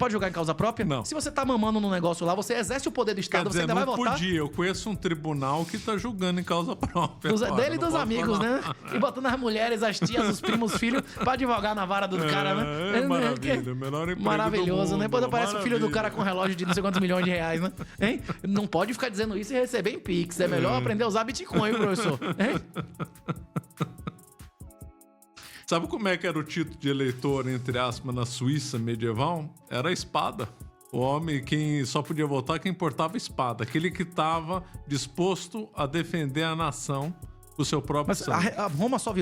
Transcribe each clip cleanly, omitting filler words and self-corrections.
pode julgar em causa própria? Não. Se você tá mamando num negócio lá, você exerce o poder do Estado, você ainda vai votar? Podia. Eu conheço um tribunal que tá julgando em causa própria. Dele e dos amigos, né? E botando as mulheres, as tias, os primos, os filhos, pra advogar na vara do cara, né? Maravilha, melhor emprego Maravilhoso, do mundo, né? Depois aparece o filho do cara maravilha. com relógio de não sei quantos milhões de reais, né? Hein? Não pode ficar dizendo isso e receber em Pix. É melhor aprender a usar Bitcoin, professor. Hein? Sabe como é que era o título de eleitor, entre aspas, na Suíça medieval? Era a espada. O homem, quem só podia votar, quem portava espada. Aquele que estava disposto a defender a nação do seu próprio Mas sangue. a Roma só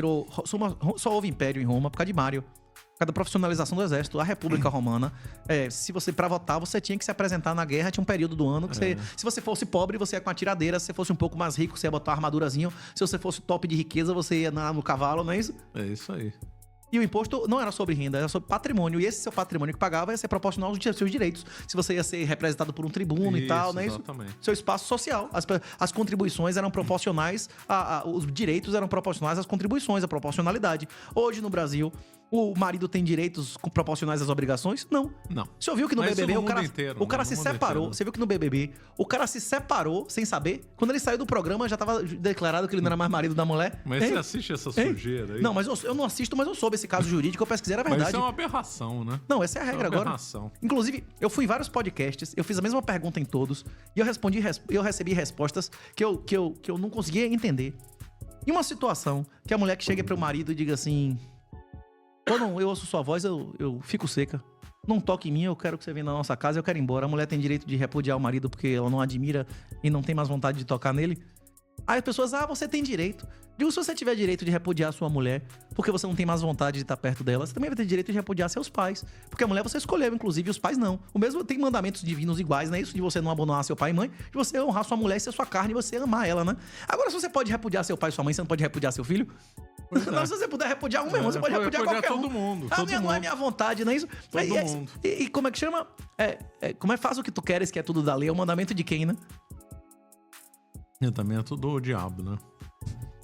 houve império em Roma por causa de Mário. Por causa da profissionalização do exército. A República Romana, se você, pra votar, você tinha que se apresentar na guerra. Tinha um período do ano que se você fosse pobre, você ia com a tiradeira. Se você fosse um pouco mais rico, você ia botar uma armadurazinha. Se você fosse top de riqueza, você ia no cavalo, não é isso? É isso aí. E o imposto não era sobre renda, era sobre patrimônio. E esse seu patrimônio que pagava ia ser proporcional aos seus direitos. Se você ia ser representado por um tribuno e tal, não é isso? Exatamente. Seu espaço social. As contribuições eram proporcionais, os direitos eram proporcionais às contribuições, à proporcionalidade. Hoje, no Brasil, o marido tem direitos proporcionais às obrigações? Não. Não. Você ouviu que no Mas BBB isso o no cara, mundo inteiro, o cara no se mundo separou? inteiro. Você viu que no BBB o cara se separou sem saber? Quando ele saiu do programa, já tava declarado que ele não era mais marido da mulher? Mas Hein? você assiste essa Hein? sujeira aí? Não, mas eu não assisto, mas eu soube esse caso jurídico, eu pesquisei, era Mas verdade. isso é uma aberração, né? Não, essa é a regra agora. aberração. Inclusive, eu fui em vários podcasts, eu fiz a mesma pergunta em todos, e eu recebi respostas que eu não conseguia entender. Em uma situação que a mulher que chega pro marido e diga assim: quando eu ouço sua voz, eu fico seca. Não toque em mim, eu quero que você venha na nossa casa, eu quero ir embora. A mulher tem direito de repudiar o marido porque ela não admira e não tem mais vontade de tocar nele. Aí as pessoas, você tem direito. Digo, se você tiver direito de repudiar a sua mulher, porque você não tem mais vontade de estar perto dela, você também vai ter direito de repudiar seus pais. Porque a mulher você escolheu, inclusive, e os pais não. O mesmo tem mandamentos divinos iguais, não é isso? De você não abandonar seu pai e mãe, de você honrar sua mulher e ser sua carne e você amar ela, né? Agora, se você pode repudiar seu pai e sua mãe, você não pode repudiar seu filho? Não, se você puder repudiar um, meu irmão, você pode repudiar qualquer todo um. mundo. A todo minha mundo. não é minha vontade, não é isso? Todo mundo. E como é que chama? Como é faz o que tu queres, que é tudo da lei, é o mandamento de quem, né? Mandamento do diabo, né?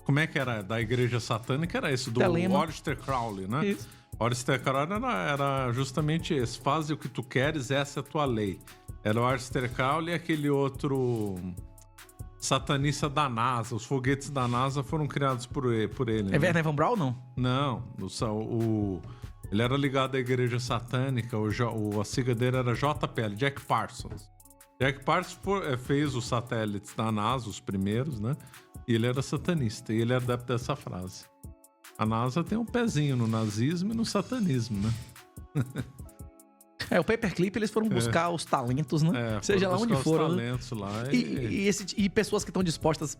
Como é que era? Da igreja satânica era esse, do Telema. Aleister Crowley, né? Isso. Aleister Crowley era justamente esse. Faz o que tu queres, essa é a tua lei. Era o Aleister Crowley e aquele outro satanista da NASA. Os foguetes da NASA foram criados por ele. É Werner Von Braun, não? Não. Ele era ligado à igreja satânica. A sigla dele era JPL, Jack Parsons. Jack Parsons fez os satélites da NASA, os primeiros, né? E ele era satanista. E ele era adepto dessa frase. A NASA tem um pezinho no nazismo e no satanismo, né? O Paperclip, eles foram buscar os talentos, né? Seja lá onde foram. Os talentos lá. E pessoas que estão dispostas...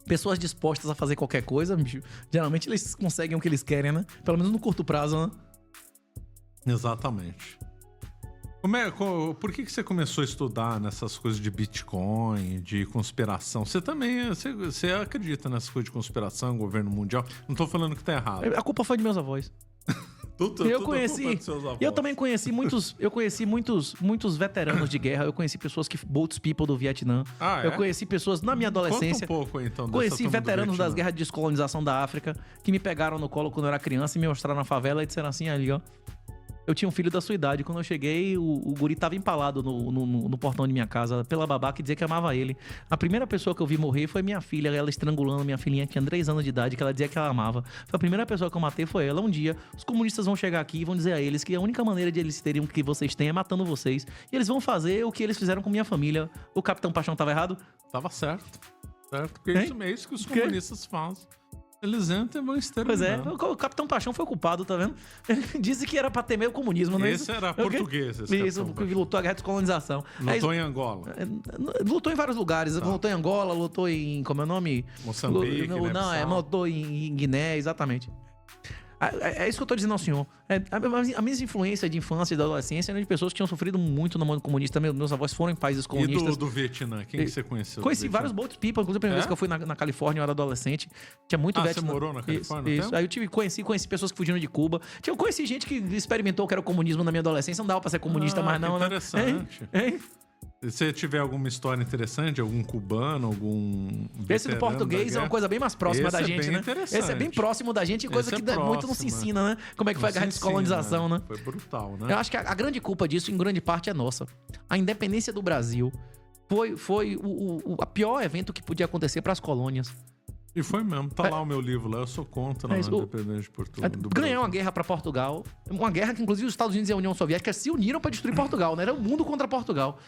Pessoas dispostas a fazer qualquer coisa, bicho, geralmente eles conseguem o que eles querem, né? Pelo menos no curto prazo, né? Exatamente. Por que você começou a estudar nessas coisas de Bitcoin, de conspiração? Você também você acredita nessas coisas de conspiração, governo mundial? Não tô falando que tá errado. A culpa foi de meus avós. Eu conheci. Eu também conheci muitos. Eu conheci muitos veteranos de guerra. Eu conheci pessoas boats people do Vietnã. Eu conheci pessoas na minha adolescência. Conta um pouco, então. Conheci veteranos das guerras de descolonização da África que me pegaram no colo quando eu era criança e me mostraram na favela e disseram assim ali, ó. Eu tinha um filho da sua idade. Quando eu cheguei, o guri tava empalado no portão de minha casa pela babá que dizia que amava ele. A primeira pessoa que eu vi morrer foi minha filha, ela estrangulando minha filhinha que tinha 3 anos de idade, que ela dizia que ela amava. Foi a primeira pessoa que eu matei, foi ela. Um dia, os comunistas vão chegar aqui e vão dizer a eles que a única maneira de eles terem o que vocês têm é matando vocês. E eles vão fazer o que eles fizeram com minha família. O Capitão Paixão tava errado? Tava certo. Porque é isso que os comunistas fazem. Eles entram e vão exterminar. Pois é, o Capitão Paixão foi o culpado, tá vendo? Dizem que era pra temer o comunismo, não é isso? Esse era português, Isso, porque lutou a guerra de descolonização. Lutou em Angola. Lutou em vários lugares. Lutou em Angola, lutou em... Como é o nome? Moçambique, lutou em Guiné, exatamente. É isso que eu tô dizendo ao senhor. A minha influência de infância e da adolescência era de pessoas que tinham sofrido muito no mundo comunista. Meus avós foram em países comunistas. E do Vietnã? Quem que você conheceu? Conheci vários boat people. Inclusive, a primeira vez que eu fui na Califórnia, eu era adolescente. Tinha muito Vietnã. Você morou na Califórnia? Isso. Aí eu conheci pessoas que fugiram de Cuba. Eu conheci gente que experimentou o que era o comunismo na minha adolescência. Não dava pra ser comunista mais não, né? Interessante. Se você tiver alguma história interessante, algum cubano, algum Esse do português é uma coisa bem mais próxima da gente, né? Esse é bem próximo da gente, coisa que muito não se ensina, né? Como é que foi a guerra de descolonização, né? Foi brutal, né? Eu acho que a grande culpa disso, em grande parte, é nossa. A independência do Brasil foi o pior evento que podia acontecer para as colônias. E foi mesmo. Tá lá o meu livro lá. Eu sou contra a independência de Portugal. Ganhar uma guerra para Portugal. Uma guerra que, inclusive, os Estados Unidos e a União Soviética se uniram para destruir Portugal, né? Era o mundo contra Portugal.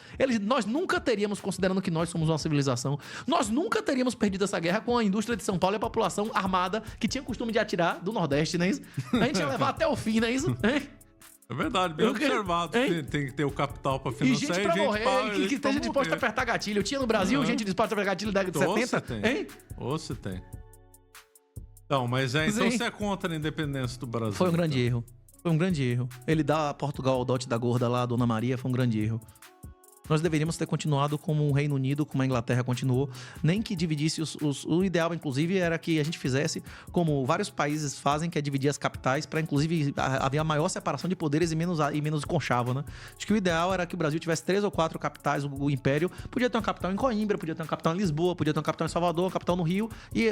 Nós nunca teríamos, considerando que nós somos uma civilização, nós nunca teríamos perdido essa guerra com a indústria de São Paulo e a população armada que tinha costume de atirar do Nordeste, não é isso? A gente ia levar até o fim, não é isso? É verdade, bem observado. Tem que ter o capital pra financiar e gente pra morrer, que esteja disposto a apertar gatilho. Eu tinha no Brasil gente disposta a apertar gatilho da década de 70, hein? Ou se tem. Então, mas então você é contra a independência do Brasil. Foi um grande erro. Foi um grande erro. Ele dá a Portugal o dote da gorda lá, a Dona Maria, foi um grande erro. Nós deveríamos ter continuado como o Reino Unido, como a Inglaterra continuou, nem que dividisse o ideal, inclusive, era que a gente fizesse como vários países fazem, que é dividir as capitais, para inclusive haver a maior separação de poderes e menos conchavo, né? Acho que o ideal era que o Brasil tivesse 3 ou 4 capitais, o Império podia ter uma capital em Coimbra, podia ter uma capital em Lisboa, podia ter uma capital em Salvador, uma capital no Rio, e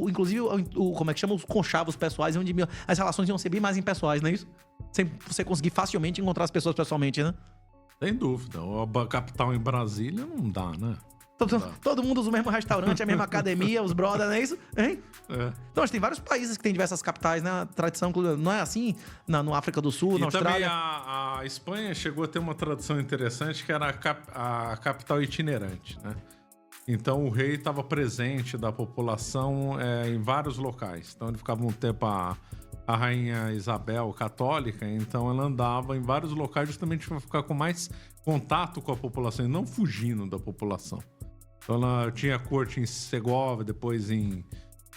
inclusive, como é que chama, os conchavos pessoais, onde as relações iam ser bem mais impessoais, não é isso? Sem você conseguir facilmente encontrar as pessoas pessoalmente, né? Sem dúvida. A capital em Brasília não dá, né? Todo mundo usa o mesmo restaurante, a mesma academia, os brothers, não é isso? Hein? É. Então, tem vários países que têm diversas capitais, né? A tradição não é assim no África do Sul, na Austrália. E também a Espanha chegou a ter uma tradição interessante, que era a capital itinerante, né? Então, o rei estava presente da população em vários locais. Então, ele ficava um tempo... A rainha Isabel, católica, então ela andava em vários locais justamente para ficar com mais contato com a população e não fugindo da população. Então ela tinha corte em Segóvia, depois em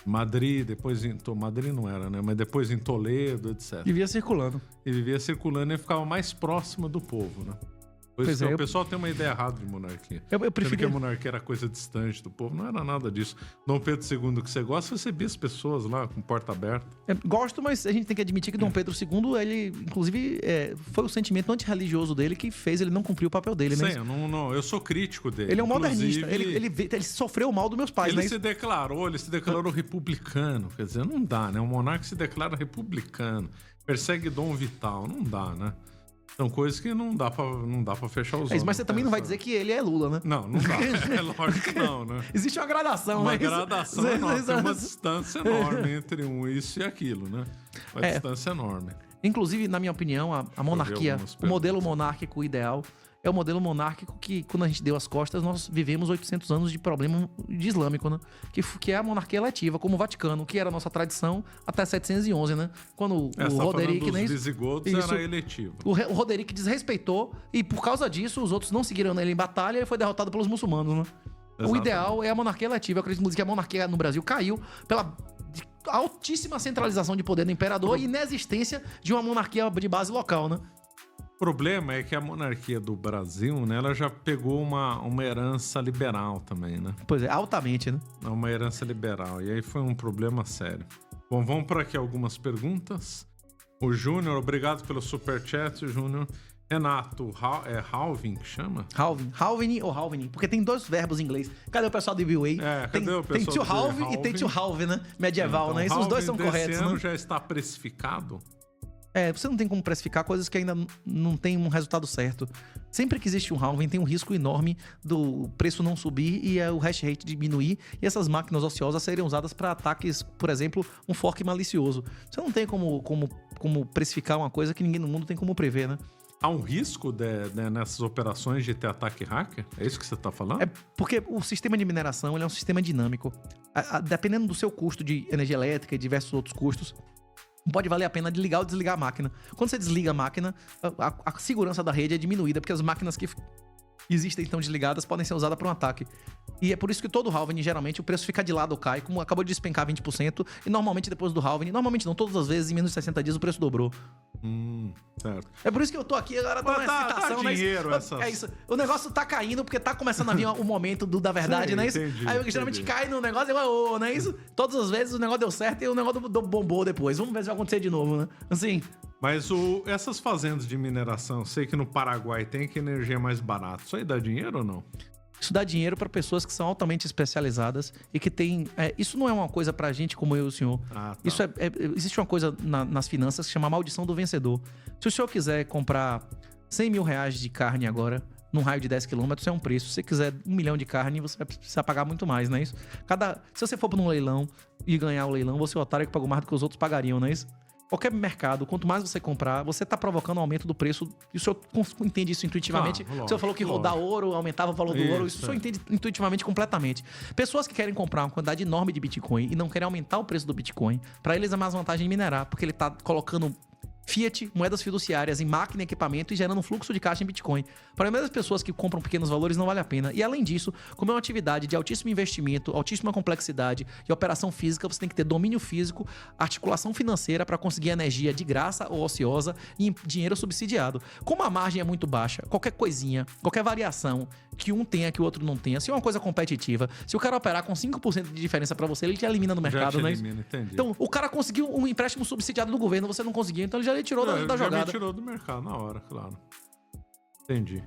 Madrid, depois em... Madrid não era, né? Mas depois em Toledo, etc. Vivia circulando. E vivia circulando e ficava mais próxima do povo, né? O pessoal tem uma ideia errada de monarquia. Eu preferia que a monarquia era coisa distante do povo. Não era nada disso. Dom Pedro II, que você gosta, recebia as pessoas lá com porta aberta. Gosto, mas a gente tem que admitir que Dom Pedro II, ele, inclusive, foi o sentimento antirreligioso dele que fez ele não cumprir o papel dele, né? Sim, eu sou crítico dele. Ele é um modernista. Ele sofreu o mal dos meus pais, né? Ele se declarou republicano. Quer dizer, não dá, né? Um monarca se declara republicano. Persegue Dom Vital. Não dá, né? São coisas que não dá pra fechar os olhos. Mas você também não vai dizer que ele é Lula, né? Não dá. É lógico que não, né? Existe uma gradação, né? Uma gradação enorme. Tem uma distância enorme entre isso e aquilo, né? Uma distância enorme. Inclusive, na minha opinião, a monarquia, o modelo monárquico ideal é o modelo monárquico que, quando a gente deu as costas, nós vivemos 800 anos de problema de islâmico, né? Que é a monarquia eletiva, como o Vaticano, que era a nossa tradição até 711, né? Quando o Roderick... Dos visigodos era eletivo. O Roderick desrespeitou e, por causa disso, os outros não seguiram ele em batalha e foi derrotado pelos muçulmanos, né? Exatamente. O ideal é a monarquia eletiva. Eu acredito que a monarquia no Brasil caiu pela altíssima centralização de poder do imperador e inexistência de uma monarquia de base local, né? O problema é que a monarquia do Brasil, né, ela já pegou uma herança liberal também, né? Pois é, altamente, né? Uma herança liberal. E aí foi um problema sério. Bom, vamos por aqui algumas perguntas. O Júnior, obrigado pelo superchat, Júnior. Renato, Halvin que chama? Halvin ou Halvin? Porque tem 2 verbos em inglês. Cadê o pessoal do VUA? Cadê o pessoal tem to halve e tem to halve, né? Medieval, né? Os dois são corretos, esse ano né? já está precificado? Você não tem como precificar coisas que ainda não tem um resultado certo. Sempre que existe um halving, tem um risco enorme do preço não subir e o hash rate diminuir e essas máquinas ociosas serem usadas para ataques, por exemplo, um fork malicioso. Você não tem como precificar uma coisa que ninguém no mundo tem como prever, né? Há um risco nessas operações de ter ataque hacker? É isso que você está falando? É porque o sistema de mineração ele é um sistema dinâmico. Dependendo do seu custo de energia elétrica e diversos outros custos, pode valer a pena de ligar ou desligar a máquina. Quando você desliga a máquina, a segurança da rede é diminuída, porque as máquinas que existem estão desligadas podem ser usadas para um ataque. E é por isso que todo halving, geralmente, o preço fica de lado ou cai, como acabou de despencar 20%, e normalmente depois do halving, normalmente não, todas as vezes, em menos de 60 dias, o preço dobrou. Certo. É por isso que eu tô aqui agora dando uma excitação, né? É isso. O negócio tá caindo porque tá começando a vir o momento da verdade, não é isso? Aí geralmente cai no negócio e não é isso? Todas as vezes o negócio deu certo e o negócio bombou depois. Vamos ver se vai acontecer de novo, né? Assim... Mas essas fazendas de mineração, sei que no Paraguai tem que energia é mais barata. Isso aí dá dinheiro ou não? Isso dá dinheiro para pessoas que são altamente especializadas e que tem. Isso não é uma coisa pra gente como eu e o senhor. Ah, tá. Isso existe uma coisa nas finanças que chama maldição do vencedor. Se o senhor quiser comprar 100 mil reais de carne agora, num raio de 10 quilômetros, é um preço. Se você quiser 1 milhão de carne, você vai precisar pagar muito mais, não é isso? Se você for para um leilão e ganhar o leilão, você é o otário que pagou mais do que os outros pagariam, não é isso? Qualquer mercado, quanto mais você comprar, você está provocando um aumento do preço. E o senhor entende isso intuitivamente? Lógico, o senhor falou que rodar ouro aumentava o valor do ouro. Isso o senhor entende intuitivamente completamente. Pessoas que querem comprar uma quantidade enorme de Bitcoin e não querem aumentar o preço do Bitcoin, para eles é mais vantagem minerar, porque ele está colocando fiat, moedas fiduciárias em máquina e equipamento e gerando um fluxo de caixa em Bitcoin. Para a maioria das pessoas que compram pequenos valores não vale a pena. E além disso, como é uma atividade de altíssimo investimento, altíssima complexidade e operação física, você tem que ter domínio físico, articulação financeira para conseguir energia de graça ou ociosa e dinheiro subsidiado. Como a margem é muito baixa, qualquer coisinha, qualquer variação que um tenha que o outro não tenha, se é uma coisa competitiva, se o cara operar com 5% de diferença para você, ele te elimina no mercado, Já né? elimina, entendi. Então, o cara conseguiu um empréstimo subsidiado do governo, você não conseguiu, então ele já lhe tirou da Já jogada. me tirou do mercado na hora, claro. Entendi.